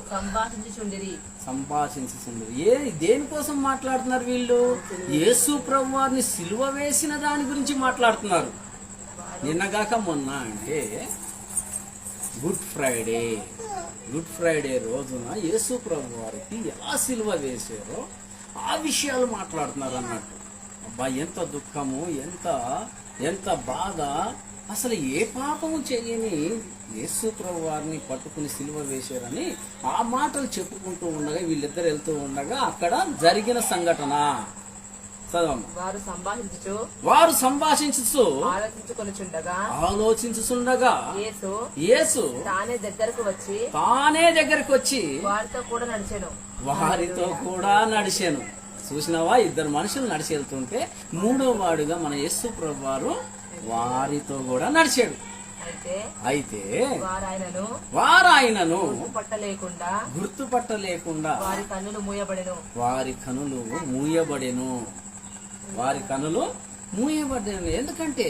సంభాషించుచుండిరి. దేనికోసం మాట్లాడుతున్నారు వీళ్ళు? యేసు ప్రభువారిని సిలువ వేసిన దాని గురించి మాట్లాడుతున్నారు. నిన్నగాక మొన్న అంటే గుడ్ ఫ్రైడే రోజున యేసు ప్రభు వారికి ఎలా సిలువ వేసారో ఆ విషయాలు మాట్లాడుతున్నారు అన్నట్టు. అబ్బా, ఎంత దుఃఖము, ఎంత బాధ. అసలు ఏ పాపము చేయని యేసు ప్రభు వారిని పట్టుకుని సిలువ వేశారని ఆ మాటలు చెప్పుకుంటూ ఉండగా వీళ్ళిద్దరు వెళ్తూ ఉండగా అక్కడ జరిగిన సంఘటన వారు సంభాషించు ఆలోచించుచుండగా యేసు తానే దగ్గరకు వచ్చి వారితో కూడా నడిచాను. చూసినావా, ఇద్దరు మనుషులు నడిచి వెళ్తుంటే మూడో వాడుగా మన యేసు ప్రభు వారు వారితో కూడా నడిచాడు. అయితే వారు ఆయనను గుర్తుపట్టలేకుండా వారి కనులు మూయబడెను. ఎందుకంటే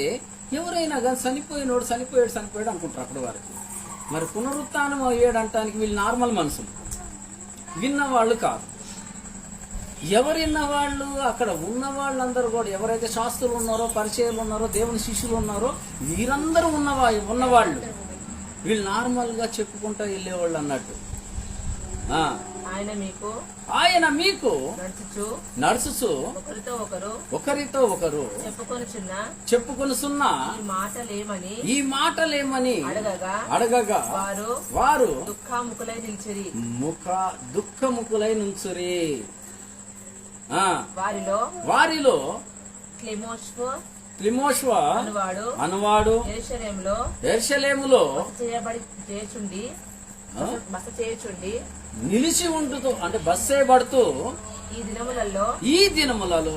ఎవరైనా కానీ చనిపోయాడు అనుకుంటారు అప్పుడు వారికి. మరి పునరుత్థానం అయ్యాడంటానికి వీళ్ళు నార్మల్ మనుషులు, విన్నవాళ్ళు కాదు. ఎవరిన్న వాళ్ళు? అక్కడ ఉన్న వాళ్ళందరూ కూడా ఎవరైతే శాస్త్రులు ఉన్నారో, పరిచయాలు ఉన్నారో, దేవుని శిష్యులు ఉన్నారో వీరందరూ ఉన్నవాళ్ళు. వీళ్ళు నార్మల్ గా చెప్పుకుంటా వెళ్ళేవాళ్ళు అన్నట్టు. ఆయన మీకు నడుచుచు ఒకరితో ఒకరు చెప్పుకొనుచున్న ఈ మాటలేమని అడగగా వారు దుఃఖముకులై నుంచురి. వారిలో క్లిమోష్వ అనువాడు యెరూషలేములో నిలిచి ఉంటూ అంటే బస్సే పడుతూ ఈ దినములలో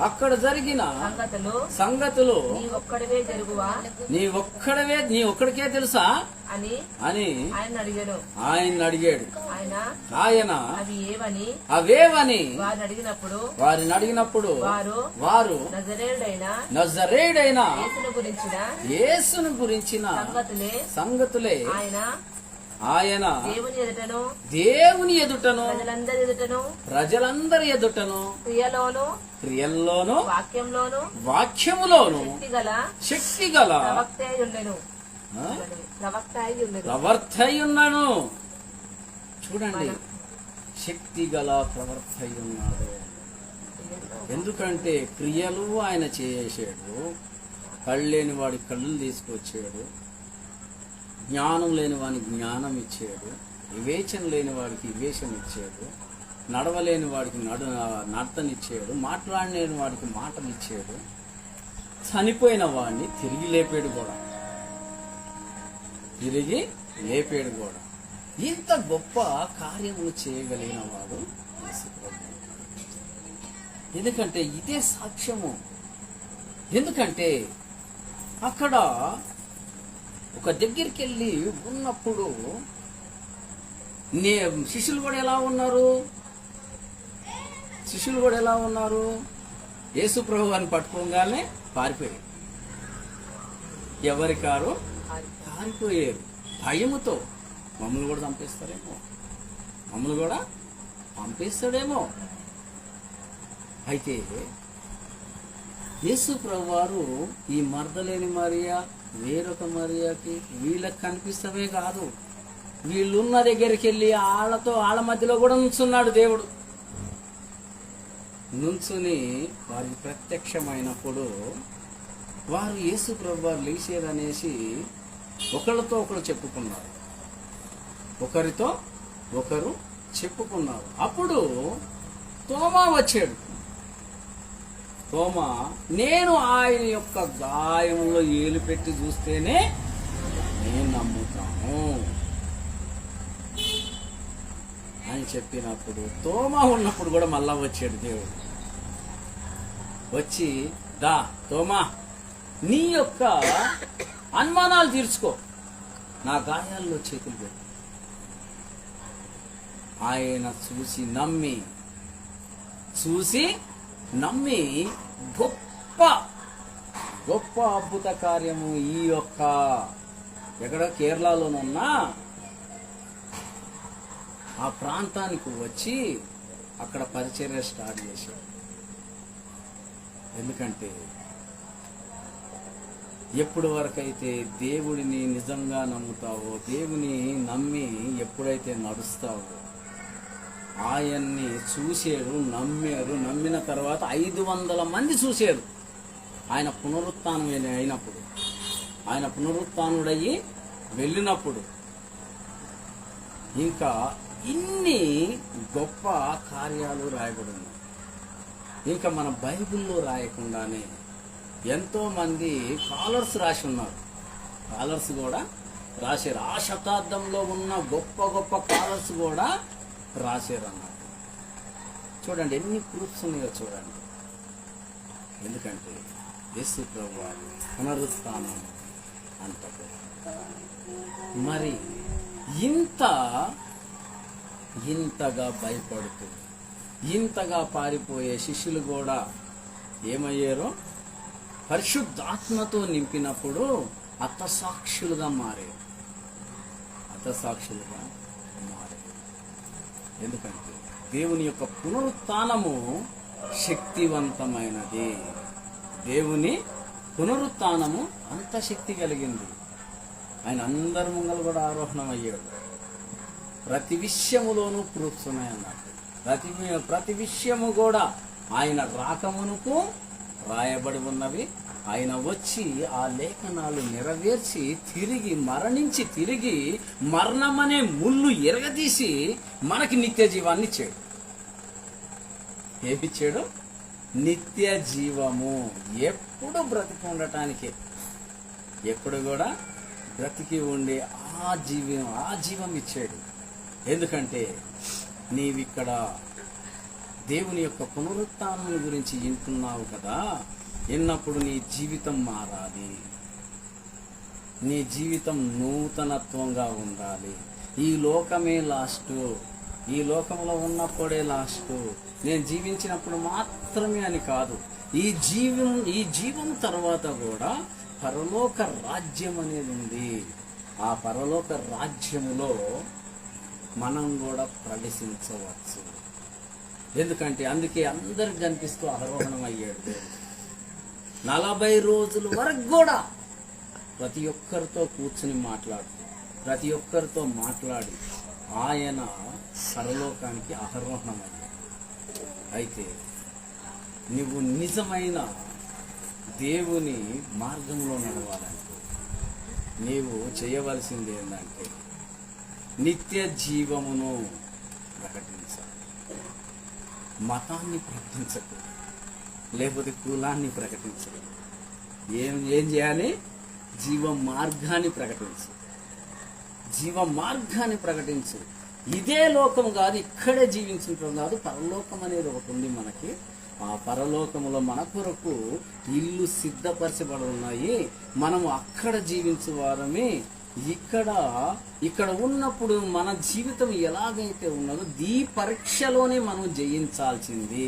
అక్కడ జరిగిన సంగతులు నీ ఒక్కడికే తెలుసా అని ఆయన అడిగాడు. ఆయన అవేవని వారిని అడిగినప్పుడు వారు నజరేయుడైన యేసును గురించిన సంగతులే ఆయన దేవుని ఎదుటను ప్రజలందరి ఎదుటను క్రియల్లోను వాక్యములోను శక్తిగల ప్రవర్తయున్నాను. చూడండి, శక్తిగల ప్రవర్తయున్నాడు. ఎందుకంటే క్రియలు ఆయన చేసాడు. కళ్ళు లేని వాడి కళ్ళు తీసుకొచ్చాడు, జ్ఞానం లేని వాడికి జ్ఞానం ఇచ్చాడు, వివేచన లేని వాడికి వివేచన ఇచ్చాడు, నడవలేని వాడికి నడతనిచ్చాడు, మాట్లాడలేని వాడికి మాటలు ఇచ్చాడు, చనిపోయిన వాడిని తిరిగి లేపాడు కూడా. ఇంత గొప్ప కార్యములు చేయగలిగిన వాడు ఎందుకంటే ఇదే సాక్ష్యము. ఎందుకంటే అక్కడ ఒక దగ్గరికి వెళ్ళి ఉన్నప్పుడు శిష్యులు కూడా ఎలా ఉన్నారు? యేసు ప్రభు వారిని పట్టుకోగానే పారిపోయారు. ఎవరికారు పారిపోయారు భయముతో. మమ్మల్ని కూడా పంపిస్తాడేమో. అయితే యేసు ప్రభు వారు ఈ మర్దలేని మరియా వేరొక మరియాకి వీళ్ళకి కనిపిస్తవే కాదు, వీళ్ళున్న దగ్గరికి వెళ్ళి వాళ్ళ మధ్యలో కూడా నుంచున్నాడు దేవుడు. నుంచుని వారికి ప్రత్యక్షమైనప్పుడు వారు యేసు ప్రభు వారు లేచేదనేసి ఒకరితో ఒకరు చెప్పుకున్నారు. అప్పుడు తోమా వచ్చాడు. తోమా, నేను ఆయన యొక్క గాయంలో ఏలు పెట్టి చూస్తేనే నేను నమ్ముతాను అని చెప్పినప్పుడు తోమా ఉన్నప్పుడు కూడా మళ్ళా వచ్చాడు దేవుడు. వచ్చి, దా తోమా, నీ యొక్క అనుమానాలు తీర్చుకో, నా గాయాల్లో చేతులు పెట్టు. ఆయన చూసి నమ్మి గొప్ప గొప్ప అద్భుత కార్యము ఈ యొక్క ఎక్కడ కేరళలోనున్నా ఆ ప్రాంతానికి వచ్చి అక్కడ పరిచర్య స్టార్ట్ చేశాడు. ఎందుకంటే ఎప్పుడు వరకైతే దేవుడిని నిజంగా నమ్ముతావో, దేవుని నమ్మి ఎప్పుడైతే నడుస్తావో, ఆయన్ని చూశారు, నమ్మిన తర్వాత 500 మంది చూశారు. ఆయన పునరుత్థానం అయినప్పుడు, ఆయన పునరుత్థానుడయ్యి వెళ్ళినప్పుడు ఇంకా ఇన్ని గొప్ప కార్యాలు రాయబడి ఉన్నాయి. ఇంకా మన బైబిల్లో రాయకుండానే ఎంతో మంది కాలర్స్ రాసి ఉన్నారు. కాలర్స్ కూడా రాశారు. ఆ శతాబ్దంలో ఉన్న గొప్ప గొప్ప కాలర్స్ కూడా రాశారు అన్నమాట. చూడండి ఎన్ని ప్రూఫ్స్ ఉన్నాయో చూడండి. ఎందుకంటే యేసు ప్రభువు పునరుత్థానం అంత మరి ఇంతగా భయపడుతూ ఇంతగా పారిపోయే శిష్యులు కూడా ఏమయ్యారో పరిశుద్ధాత్మతో నింపినప్పుడు హతసాక్షులుగా మారారు. ఎందుకంటే దేవుని యొక్క పునరుత్థానము శక్తివంతమైనది. దేవుని పునరుత్థానము అంత శక్తి కలిగింది. ఆయన అందరి ముంగలు కూడా ఆరోహణం అయ్యాడు. ప్రతి విషయములోనూ ప్రూఫ్స్ ఉన్నాయన్నమాట. ప్రతి విషయము కూడా ఆయన రాకమునుకు రాయబడి ఉన్నవి. ఆయన వచ్చి ఆ లేఖనాలు నెరవేర్చి తిరిగి మరణమనే ముళ్ళు ఎరగదీసి మనకి నిత్య జీవాన్ని ఇచ్చాడు. ఏమిచ్చాడు? నిత్య జీవము. ఎప్పుడు బ్రతికి ఉండటానికి, ఎప్పుడు కూడా బ్రతికి ఉండే ఆ జీవం ఇచ్చాడు. ఎందుకంటే నీవిక్కడ దేవుని యొక్క పునరుత్థానం గురించి వింటున్నావు కదా, విన్నప్పుడు నీ జీవితం మారాలి, నీ జీవితం నూతనత్వంగా ఉండాలి. ఈ లోకమే లాస్ట్, ఈ లోకంలో ఉన్నప్పుడే లాస్ట్, నేను జీవించినప్పుడు మాత్రమే అని కాదు. ఈ జీవం తర్వాత కూడా పరలోక రాజ్యం అనేది ఉంది. ఆ పరలోక రాజ్యములో మనం కూడా ప్రవేశించవచ్చు. ఎందుకంటే అందుకే అందరికి కనిపిస్తూ ఆరోహణం అయ్యాడు. 40 రోజుల వరకు కూడా ప్రతి ఒక్కరితో కూర్చుని ప్రతి ఒక్కరితో మాట్లాడి ఆయన పరలోకానికి ఆరోహణం అయ్యాడు. అయితే నువ్వు నిజమైన దేవుని మార్గంలో నడవాలంటే నీవు చేయవలసింది ఏంటంటే నిత్య జీవమును ప్రకటించాలి. మతాన్ని ప్రకటించకు, లేకపోతే కులాన్ని ప్రకటించకు. ఏం చేయాలి? జీవ మార్గాన్ని ప్రకటించు. ఇదే లోకం కాదు, ఇక్కడే జీవించటం కాదు, పరలోకం అనేది ఒకటి ఉంది మనకి. ఆ పరలోకములో మన కొరకు ఇల్లు సిద్ధపరచబడి ఉన్నాయి. మనము అక్కడ జీవించే వారమే. ఇక్కడ ఉన్నప్పుడు మన జీవితం ఎలాగైతే ఉన్నదో ఈ పరీక్షలోనే మనం జయించాల్సింది.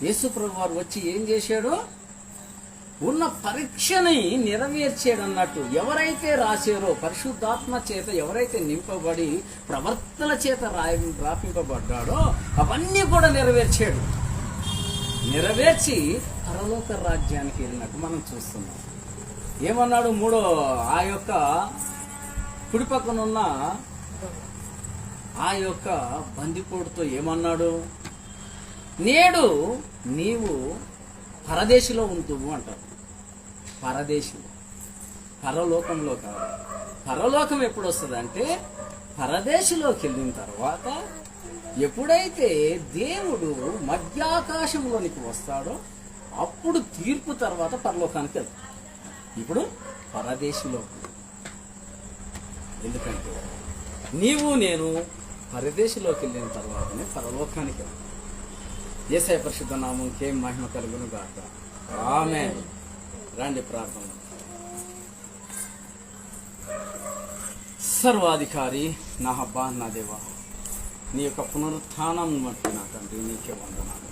యేసు ప్రభు వారు వచ్చి ఏం చేశాడు? ఉన్న పరీక్షని నెరవేర్చాడు అన్నట్టు. ఎవరైతే రాశారో, పరిశుద్ధాత్మ చేత ఎవరైతే నింపబడి ప్రవర్తన చేత రాపింపబడ్డాడో అవన్నీ కూడా నెరవేర్చి పరలోక రాజ్యానికి వెళ్ళినట్టు మనం చూస్తున్నాం. ఏమన్నాడు? ఆ యొక్క కుడిపక్కనున్న ఆ యొక్క బందిపోటుతో ఏమన్నాడు? నేడు నీవు పరదేశిలో ఉంటువు అంటారు. పరదేశిలో, పరలోకంలో కాదు. పరలోకం ఎప్పుడు వస్తుందంటే పరదేశిలోకి వెళ్ళిన తర్వాత, ఎప్పుడైతే దేవుడు మధ్యాకాశంలోనికి వస్తాడో అప్పుడు తీర్పు తర్వాత పరలోకానికి వెళ్తాడు. ఇప్పుడు పరదేశిలో. ఎందుకంటే నేను పరదేశిలోకి వెళ్ళిన తర్వాతనే పరలోకానికి వెళ్తాను. యేసయ్య పరిశుద్ధ నామముకే మహిమ కలుగును గాక. ఆమేన్. రండి ప్రార్థన. సర్వాధికారి నా హబ్బా నా దేవా, నీ యొక్క పునరుత్థానం బట్టి నా తండ్రి నీకే వందనాలు.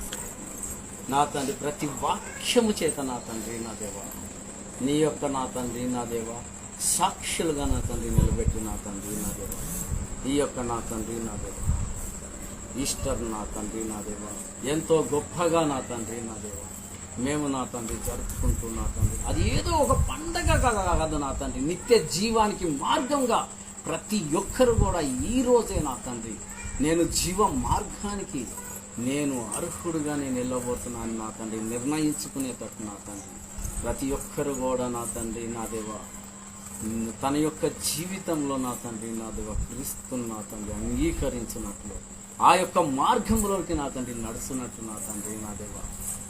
నా తండ్రి ప్రతి వాక్యము చేత నా తండ్రి నా దేవా, నీ యొక్క నా తండ్రి నా దేవా సాక్షులుగా నా తండ్రి నిలబెట్టి నా తండ్రి నా దేవా, ఈ యొక్క నా తండ్రి నా దేవా ఈస్టర్ నా తండ్రి నా దేవా ఎంతో గొప్పగా నా తండ్రి నా దేవా మేము నా తండ్రి జరుపుకుంటూ నా తండ్రి అది ఏదో ఒక పండగ కాదు నా తండ్రి, నిత్య జీవానికి మార్గంగా ప్రతి ఒక్కరు కూడా ఈ రోజే నా తండ్రి నేను జీవ మార్గానికి నేను అర్హుడుగా నేను వెళ్ళబోతున్నాను నా తండ్రి నిర్ణయించుకునేటట్టు నా తండ్రి ప్రతి ఒక్కరు కూడా నా తండ్రి నా దేవా తన యొక్క జీవితంలో నా తండ్రి నా దేవా క్రీస్తును నా తండ్రి అంగీకరించినట్లు ఆ యొక్క మార్గంలోనికి నా తండ్రి నడుస్తున్నట్టు నా తండ్రి నా దేవా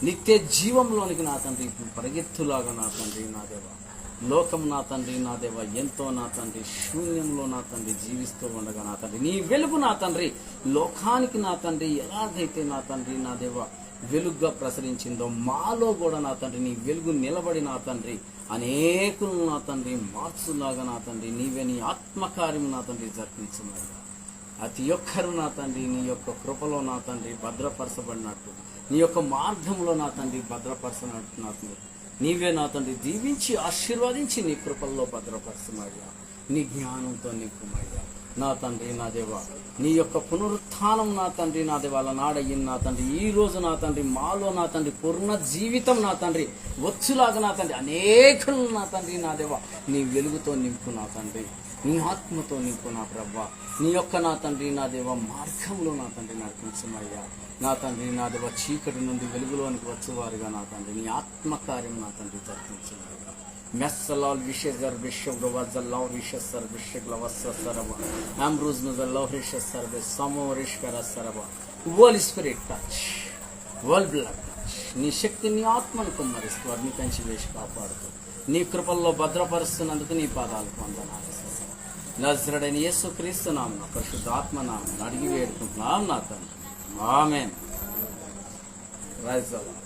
నిత్య జీవంలోనికి నా తండ్రి పరిగెత్తులాగా నా తండ్రి నా దేవా లోకం నా తండ్రి నా దేవా ఎంతో నా తండ్రి శూన్యంలో నా తండ్రి జీవిస్తూ ఉండగా నా తండ్రి నీ వెలుగు నా తండ్రి లోకానికి నా తండ్రి ఎలాగైతే నా తండ్రి నా దేవా వెలుగుగా ప్రసరించిందో మాలో కూడా నా తండ్రి నీ వెలుగు నిలబడి నా తండ్రి అనేకులు నా తండ్రి మార్చులాగా నా తండ్రి నీవే నీ ఆత్మకార్యం నా తండ్రి జరిపించున్నాడు. ప్రతి ఒక్కరు నా తండ్రి నీ యొక్క కృపలో నా తండ్రి భద్రపరచబడినట్టు నీ యొక్క మార్గంలో నా తండ్రి భద్రపరచనట్టు నా తండ్రి నీవే నా తండ్రి దీవించి ఆశీర్వదించి నీ కృపల్లో భద్రపరచమయ్యా, నీ జ్ఞానంతో నింపుమయ్యా నా తండ్రి నా దేవా నీ యొక్క పునరుత్థానం నా తండ్రి నా దేవాల నాడయ్యింది నా తండ్రి ఈ రోజు నా తండ్రి మాలో నా తండ్రి పూర్ణ జీవితం నా తండ్రి వచ్చులాగా నా తండ్రి అనేకులు నా తండ్రి నా దేవా నీ వెలుగుతో నింపు నా తండ్రి నీ ఆత్మతో నింపు నా ప్రభా నీ యొక్క నా తండ్రి నా దేవ మార్గంలో నా తండ్రి నడిపించమయ్యా నా తండ్రి నా దేవ చీకటి నుండి వెలుగులోనికి వచ్చేవారుగా నా తండ్రి నీ ఆత్మకార్యం నా తండ్రి జరిపించమయ్యా Messalal Vishazar Bishop Ravazallah Rishasar Bishop Lavasa Sarava Ambrose Nazallah Rishasar Samo Rishkara Sarava Holy Spirit touch, World blood touch నీ శక్తిని ఆత్మను కుమ్మరిస్తూ అగ్ని కంచి వేసి కాపాడుతూ నీ కృపల్లో భద్రపరుస్తున్నందుకు నీ పాదాలకు వందనాలు. నజరేయుడైన యేసుక్రీస్తు నామమున పరిశుద్ధ ఆత్మ నామమున అడిగి వేడుకుంటున్నాం నా తండ్రి. ఆమేన్. Praise the lord.